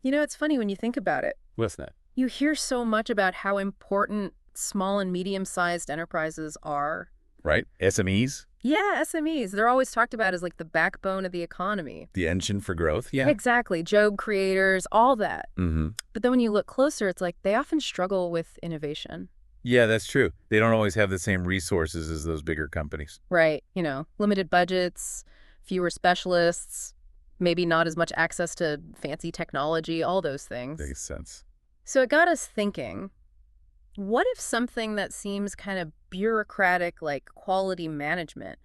You know, it's funny when you think about it. What's that? You hear so much about how important small and medium-sized enterprises are. Right? SMEs, Yeah, SMEs. They're always talked about as like the backbone of the economy. the engine for growth. Yeah. Exactly. Job creators, all that. Mm-hmm. But then when you look closer, it's like they often struggle with innovation. Yeah, that's true. They don't always have the same resources as those bigger companies. Right. You know, limited budgets, fewer specialists, maybe not as much access to fancy technology, all those things. Makes sense. So it got us thinking, what if something that seems kind of bureaucratic like quality management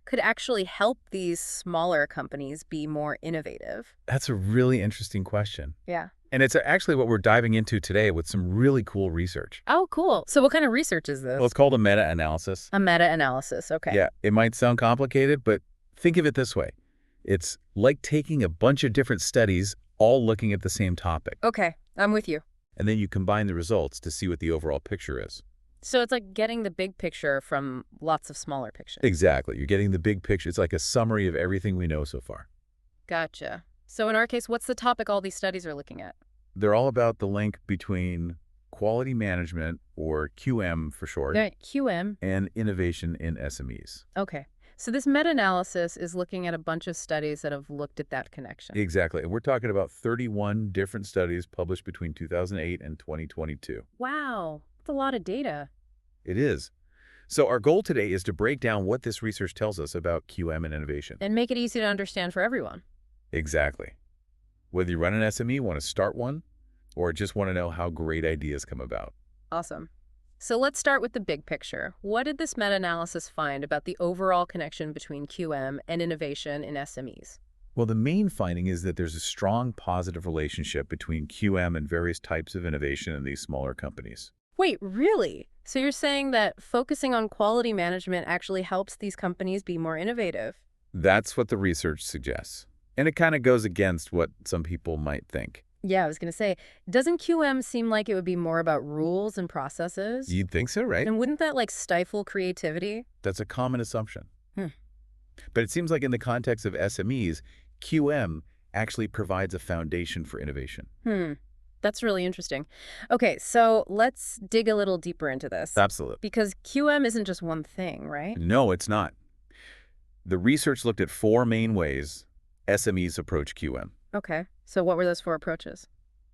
could actually help these smaller companies be more innovative? That's a really interesting question. Yeah. And it's actually what we're diving into today with some really cool research. Oh, cool. So what kind of research is this? Well, it's called a meta-analysis. A meta-analysis. Okay. Yeah, it might sound complicated, but think of it this way. It's like taking a bunch of different studies all looking at the same topic, Okay. I'm with you. and then you combine the results to see what the overall picture is. So it's like getting the big picture from lots of smaller pictures. Exactly. You're getting the big picture. It's like a summary of everything we know so far. Gotcha. So in our case, what's the topic all these studies are looking at? They're all about the link between quality management, or QM for short, Right. QM. and innovation in SMEs. Okay. So this meta-analysis is looking at a bunch of studies that have looked at that connection. Exactly. And we're talking about 31 different studies published between 2008 and 2022. Wow. That's a lot of data. It is. So our goal today is to break down what this research tells us about QM and innovation. And make it easy to understand for everyone. Exactly. Whether you run an SME, want to start one, or just want to know how great ideas come about. Awesome. So let's start with the big picture. What did this meta-analysis find about the overall connection between QM and innovation in SMEs? Well, the main finding is that there's a strong positive relationship between QM and various types of innovation in these smaller companies. Wait, really? So you're saying that focusing on quality management actually helps these companies be more innovative? That's what the research suggests. And it kind of goes against what some people might think. Yeah, I was going to say, doesn't QM seem like it would be more about rules and processes? You'd think so, right? And wouldn't that like stifle creativity? That's a common assumption. Hmm. But it seems like in the context of SMEs, QM actually provides a foundation for innovation. That's really interesting. Okay, so let's dig a little deeper into this. Absolutely. Because QM isn't just one thing, right? No, it's not. The research looked at 4 main ways SMEs approach QM. Okay, so what were those 4 approaches?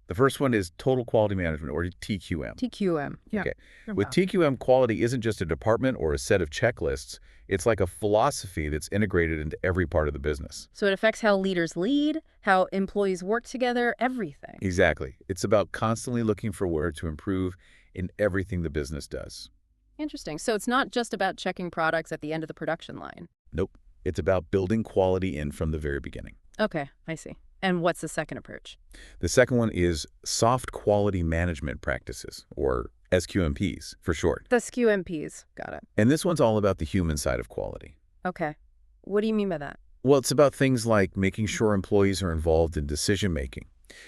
The first one is total quality management, or TQM. TQM. Yeah. Okay. With TQM, quality isn't just a department or a set of checklists. It's like a philosophy that's integrated into every part of the business. So it affects how leaders lead, how employees work together, everything. Exactly. It's about constantly looking for where to improve in everything the business does. Interesting. So it's not just about checking products at the end of the production line. Nope. It's about building quality in from the very beginning. Okay, I see. And what's the second approach? The second one is soft quality management practices, or SQMPs for short. The SQMPs. Got it. And this one's all about the human side of quality. Okay. What do you mean by that? Well, it's about things like making sure employees are involved in decision-making,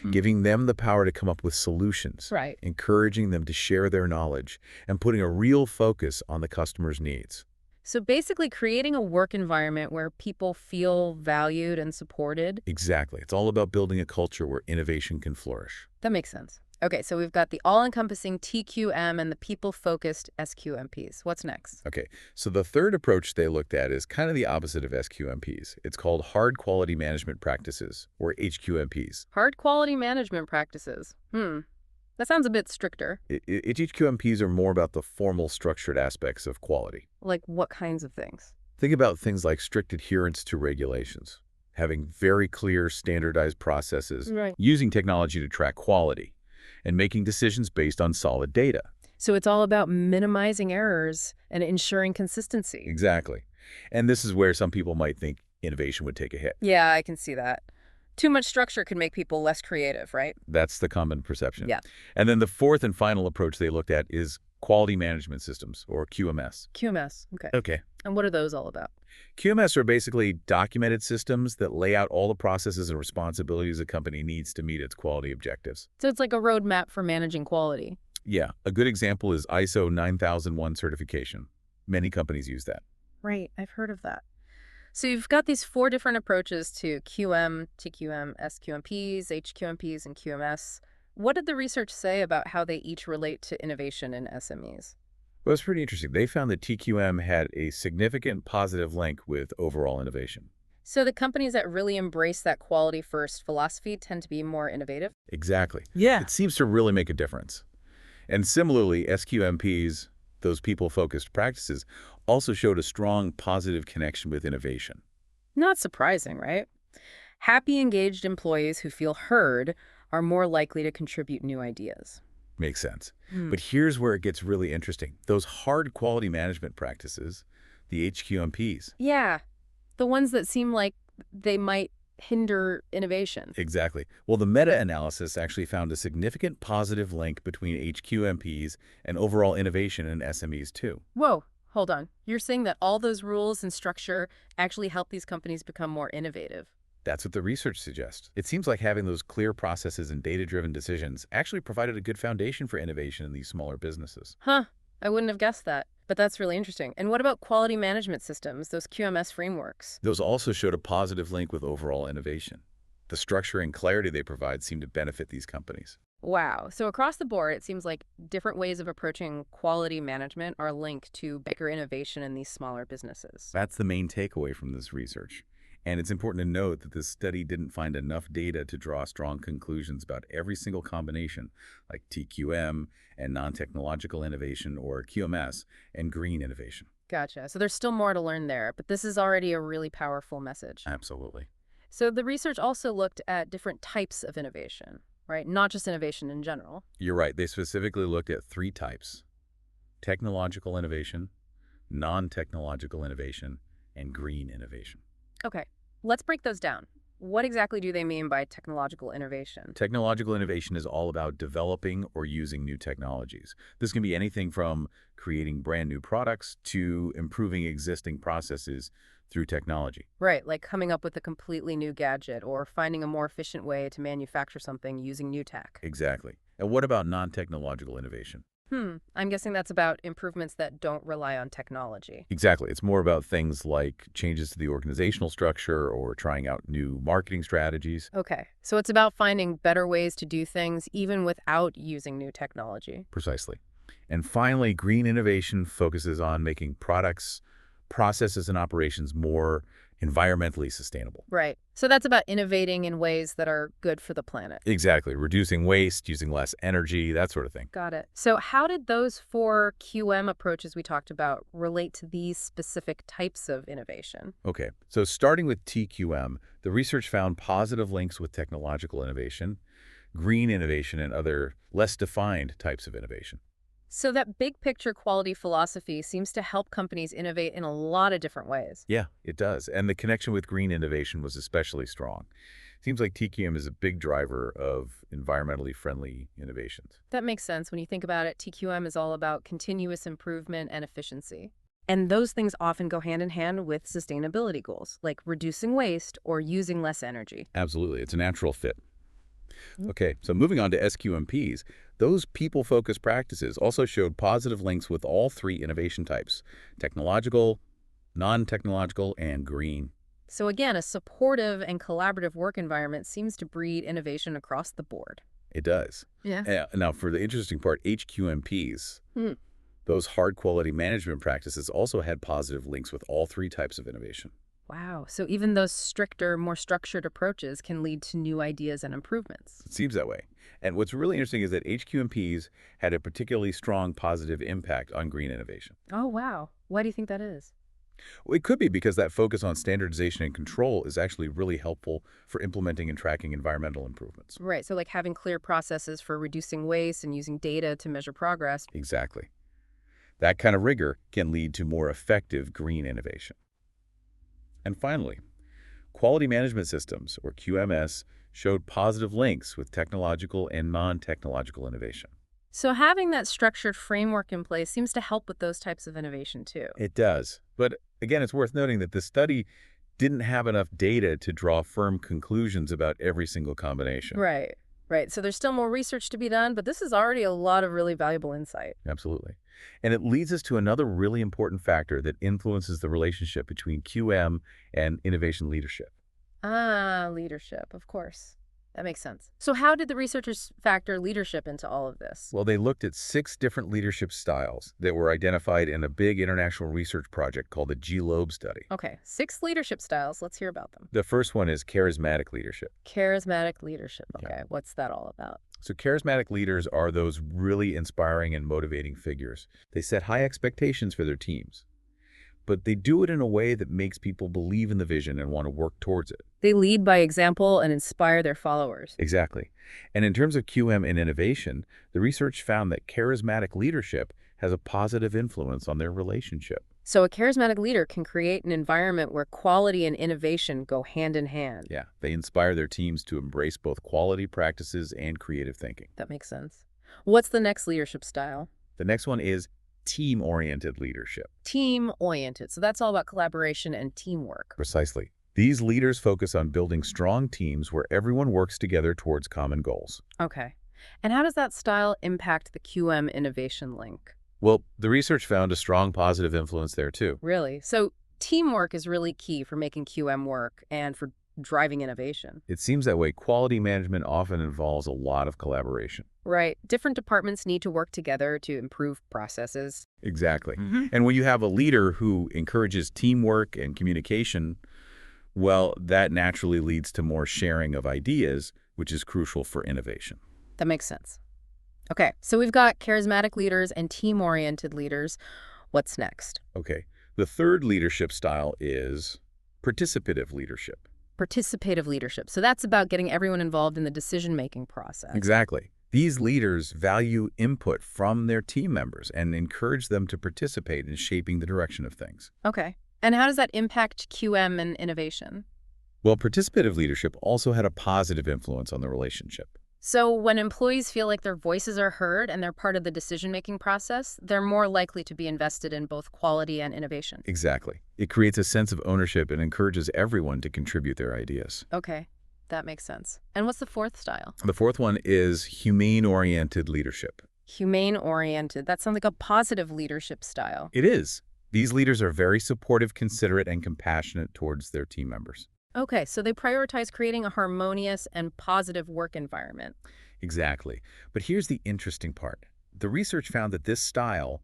giving them the power to come up with solutions, Right. encouraging them to share their knowledge, and putting a real focus on the customer's needs. So basically creating a work environment where people feel valued and supported. Exactly. It's all about building a culture where innovation can flourish. That makes sense. Okay, so we've got the all-encompassing TQM and the people-focused SQMPs. What's next? Okay, so the third approach they looked at is kind of the opposite of SQMPs. It's called hard quality management practices, or HQMPs. Hard quality management practices. That sounds a bit stricter. HQMPs are more about the formal, structured aspects of quality. Like what kinds of things? Think about things like strict adherence to regulations, having very clear, standardized processes, Right. using technology to track quality, and making decisions based on solid data. So it's all about minimizing errors and ensuring consistency. Exactly. And this is where some people might think innovation would take a hit. Yeah, I can see that. Too much structure can make people less creative, right? That's the common perception. Yeah. And then the fourth and final approach they looked at is quality management systems, or QMS. QMS. Okay. Okay. And what are those all about? QMS are basically documented systems that lay out all the processes and responsibilities a company needs to meet its quality objectives. So it's like a roadmap for managing quality. Yeah, a good example is ISO 9001 certification. Many companies use that. Right. I've heard of that. So you've got these four different approaches to QM, TQM, SQMPs, HQMPs, and QMS. What did the research say about how they each relate to innovation in SMEs? Well, it's pretty interesting. They found that TQM had a significant positive link with overall innovation. So the companies that really embrace that quality first philosophy tend to be more innovative? Exactly. Yeah. It seems to really make a difference. And similarly, SQMPs, those people-focused practices, also showed a strong positive connection with innovation. Not surprising, right? Happy, engaged employees who feel heard are more likely to contribute new ideas. Makes sense. Hmm. But here's where it gets really interesting. Those hard quality management practices, the HQMPs. Yeah, the ones that seem like they might hinder innovation. Exactly. Well, the meta-analysis actually found a significant positive link between HQMPs and overall innovation in SMEs too. Whoa, hold on. You're saying that all those rules and structure actually help these companies become more innovative? That's what the research suggests. It seems like having those clear processes and data-driven decisions actually provided a good foundation for innovation in these smaller businesses. Huh, I wouldn't have guessed that. But that's really interesting. And what about quality management systems, those QMS frameworks? Those also showed a positive link with overall innovation. The structure and clarity they provide seem to benefit these companies. Wow. So across the board, it seems like different ways of approaching quality management are linked to bigger innovation in these smaller businesses. That's the main takeaway from this research. And it's important to note that this study didn't find enough data to draw strong conclusions about every single combination, like TQM and non-technological innovation, or QMS and green innovation. Gotcha. So there's still more to learn there, but this is already a really powerful message. Absolutely. So the research also looked at different types of innovation, right? Not just innovation in general. You're right. They specifically looked at three types: technological innovation, non-technological innovation, and green innovation. Okay, let's break those down. What exactly do they mean by technological innovation? Technological innovation is all about developing or using new technologies. This can be anything from creating brand new products to improving existing processes through technology. Right, like coming up with a completely new gadget or finding a more efficient way to manufacture something using new tech. Exactly. And what about non-technological innovation? I'm guessing that's about improvements that don't rely on technology. Exactly. It's more about things like changes to the organizational structure or trying out new marketing strategies. Okay, so it's about finding better ways to do things even without using new technology. Precisely. And finally, green innovation focuses on making products, processes, and operations more environmentally sustainable. Right. So that's about innovating in ways that are good for the planet. Exactly. Reducing waste, using less energy, that sort of thing. Got it. So how did those four QM approaches we talked about relate to these specific types of innovation? Okay. So starting with TQM, the research found positive links with technological innovation, green innovation, and other less defined types of innovation. So that big picture quality philosophy seems to help companies innovate in a lot of different ways. Yeah, it does. And the connection with green innovation was especially strong. Seems like TQM is a big driver of environmentally friendly innovations. That makes sense. When you think about it, TQM is all about continuous improvement and efficiency. And those things often go hand in hand with sustainability goals, like reducing waste or using less energy. Absolutely. It's a natural fit. Mm. Okay, so moving on to SQMPs, those people-focused practices also showed positive links with all three innovation types: technological, non-technological, and green. So again, a supportive and collaborative work environment seems to breed innovation across the board. It does. Yeah. Now, for the interesting part, HQMPs, Hmm. those hard quality management practices also had positive links with all three types of innovation. Wow. So even those stricter, more structured approaches can lead to new ideas and improvements. It seems that way. And what's really interesting is that HQMPs had a particularly strong positive impact on green innovation. Oh, wow. Why do you think that is? Well, it could be because that focus on standardization and control is actually really helpful for implementing and tracking environmental improvements. Right. So like having clear processes for reducing waste and using data to measure progress. Exactly. That kind of rigor can lead to more effective green innovation. And finally, quality management systems, or QMS, showed positive links with technological and non-technological innovation. So having that structured framework in place seems to help with those types of innovation too. It does. But again, it's worth noting that the study didn't have enough data to draw firm conclusions about every single combination. Right. Right. So there's still more research to be done, but this is already a lot of really valuable insight. Absolutely. And it leads us to another really important factor that influences the relationship between QM and innovation leadership. Ah, leadership, of course. That makes sense. So how did the researchers factor leadership into all of this? Well, they looked at 6 different leadership styles that were identified in a big international research project called the G-Lobe study. Okay, 6 leadership styles. Let's hear about them. The first one is charismatic leadership. Charismatic leadership. Yeah. Okay, what's that all about? So charismatic leaders are those really inspiring and motivating figures. They set high expectations for their teams, but they do it in a way that makes people believe in the vision and want to work towards it. They lead by example and inspire their followers. Exactly. And in terms of QM and innovation, the research found that charismatic leadership has a positive influence on their relationship. So a charismatic leader can create an environment where quality and innovation go hand in hand. Yeah, they inspire their teams to embrace both quality practices and creative thinking. That makes sense. What's the next leadership style? The next one is team-oriented leadership. Team-oriented. So that's all about collaboration and teamwork. Precisely. These leaders focus on building strong teams where everyone works together towards common goals. Okay. And how does that style impact the QM innovation link? Well, the research found a strong positive influence there too. Really? So teamwork is really key for making QM work and for driving innovation. It seems that way. Quality management often involves a lot of collaboration. Right. Different departments need to work together to improve processes. Exactly. And when you have a leader who encourages teamwork and communication, well, that naturally leads to more sharing of ideas, which is crucial for innovation. That makes sense. Okay, so we've got charismatic leaders and team-oriented leaders. What's next? Okay. The third leadership style is participative leadership. Participative leadership. So that's about getting everyone involved in the decision-making process. Exactly. These leaders value input from their team members and encourage them to participate in shaping the direction of things. Okay. And how does that impact QM and innovation? Well, participative leadership also had a positive influence on the relationship. So when employees feel like their voices are heard and they're part of the decision-making process, they're more likely to be invested in both quality and innovation. Exactly. It creates a sense of ownership and encourages everyone to contribute their ideas. Okay, that makes sense. And what's the fourth style? The fourth one is humane-oriented leadership. Humane-oriented. That sounds like a positive leadership style. It is. These leaders are very supportive, considerate, and compassionate towards their team members. Okay, so they prioritize creating a harmonious and positive work environment. Exactly. But here's the interesting part. The research found that this style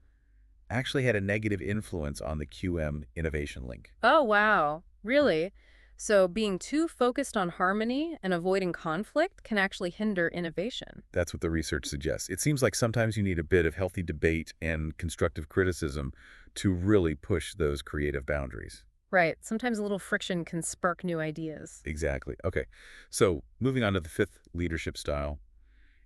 actually had a negative influence on the QM innovation link. Oh, wow. Really? So being too focused on harmony and avoiding conflict can actually hinder innovation. That's what the research suggests. It seems like sometimes you need a bit of healthy debate and constructive criticism to really push those creative boundaries. Right. Sometimes a little friction can spark new ideas. Exactly. Okay. So moving on to the fifth leadership style,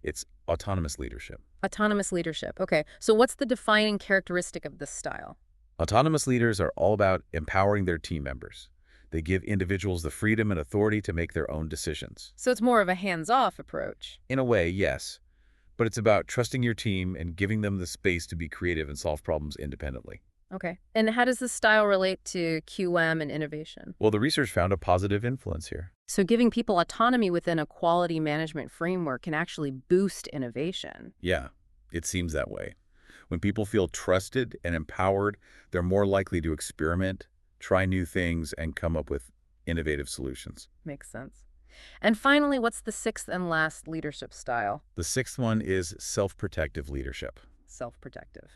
it's autonomous leadership. Autonomous leadership. Okay. So what's the defining characteristic of this style? Autonomous leaders are all about empowering their team members. They give individuals the freedom and authority to make their own decisions. So it's more of a hands-off approach. In a way, yes. But it's about trusting your team and giving them the space to be creative and solve problems independently. Okay. And how does this style relate to QM and innovation? Well, the research found a positive influence here. So giving people autonomy within a quality management framework can actually boost innovation. Yeah, it seems that way. When people feel trusted and empowered, they're more likely to experiment, try new things, and come up with innovative solutions. Makes sense. And finally, what's the sixth and last leadership style? The sixth one is self-protective leadership. Self-protective.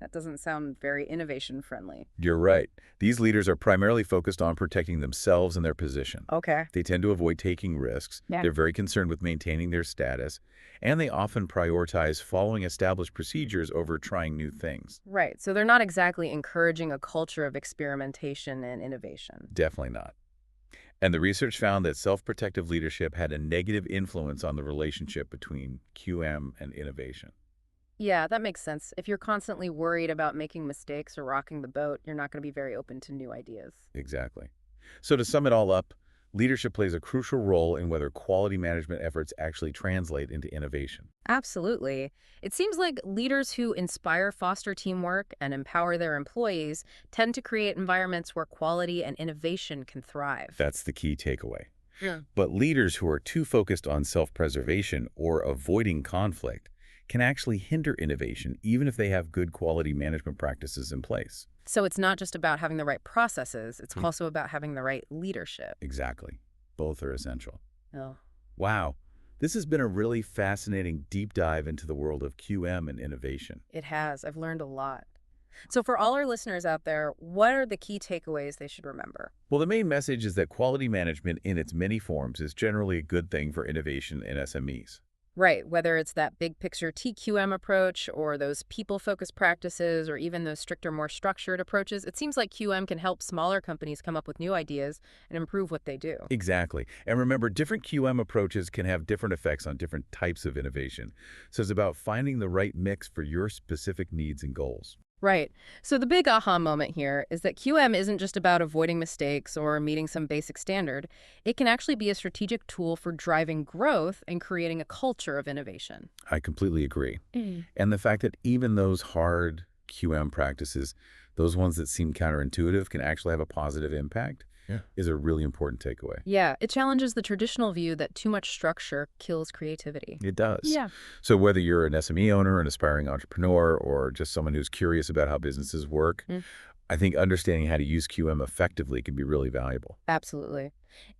That doesn't sound very innovation-friendly. You're right. These leaders are primarily focused on protecting themselves and their position. Okay. They tend to avoid taking risks. Yeah. They're very concerned with maintaining their status, and they often prioritize following established procedures over trying new things. Right. So they're not exactly encouraging a culture of experimentation and innovation. Definitely not. And the research found that self-protective leadership had a negative influence on the relationship between QM and innovation. Yeah, that makes sense. If you're constantly worried about making mistakes or rocking the boat, you're not going to be very open to new ideas. Exactly. So to sum it all up, leadership plays a crucial role in whether quality management efforts actually translate into innovation. Absolutely. It seems like leaders who inspire, foster teamwork, and empower their employees tend to create environments where quality and innovation can thrive. That's the key takeaway. Yeah. But leaders who are too focused on self-preservation or avoiding conflict can actually hinder innovation even if they have good quality management practices in place. So it's not just about having the right processes, it's also about having the right leadership. Exactly. Both are essential. Oh. Wow. This has been a really fascinating deep dive into the world of QM and innovation. It has. I've learned a lot. So for all our listeners out there, what are the key takeaways they should remember? Well, the main message is that quality management in its many forms is generally a good thing for innovation in SMEs. Right, whether it's that big picture TQM approach or those people-focused practices or even those stricter, more structured approaches, it seems like QM can help smaller companies come up with new ideas and improve what they do. Exactly. And remember, different QM approaches can have different effects on different types of innovation. So it's about finding the right mix for your specific needs and goals. Right. So the big aha moment here is that QM isn't just about avoiding mistakes or meeting some basic standard. It can actually be a strategic tool for driving growth and creating a culture of innovation. I completely agree. Mm. And the fact that even those hard QM practices, those ones that seem counterintuitive, can actually have a positive impact is a really important takeaway. Yeah, it challenges the traditional view that too much structure kills creativity. It does. Yeah. So whether you're an SME owner, an aspiring entrepreneur, or just someone who's curious about how businesses work, Mm. I think understanding how to use QM effectively can be really valuable. Absolutely.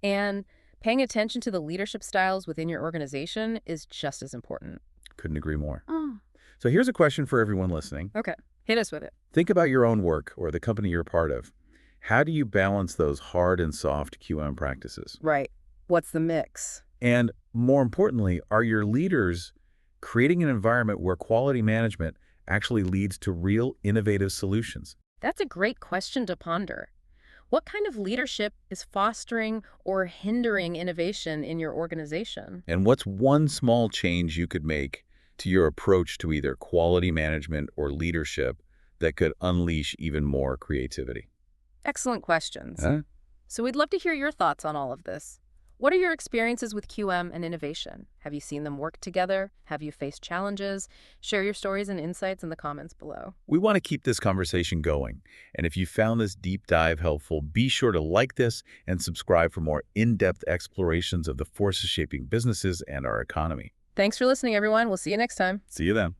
And paying attention to the leadership styles within your organization is just as important. Couldn't agree more. Oh. So here's a question for everyone listening. Okay, hit us with it. Think about your own work or the company you're part of. How do you balance those hard and soft QM practices? Right. What's the mix? And more importantly, are your leaders creating an environment where quality management actually leads to real innovative solutions? That's a great question to ponder. What kind of leadership is fostering or hindering innovation in your organization? And what's one small change you could make to your approach to either quality management or leadership that could unleash even more creativity? Excellent questions. Huh? So we'd love to hear your thoughts on all of this. What are your experiences with QM and innovation? Have you seen them work together? Have you faced challenges? Share your stories and insights in the comments below. We want to keep this conversation going. And if you found this deep dive helpful, be sure to like this and subscribe for more in-depth explorations of the forces shaping businesses and our economy. Thanks for listening, everyone. We'll see you next time. See you then.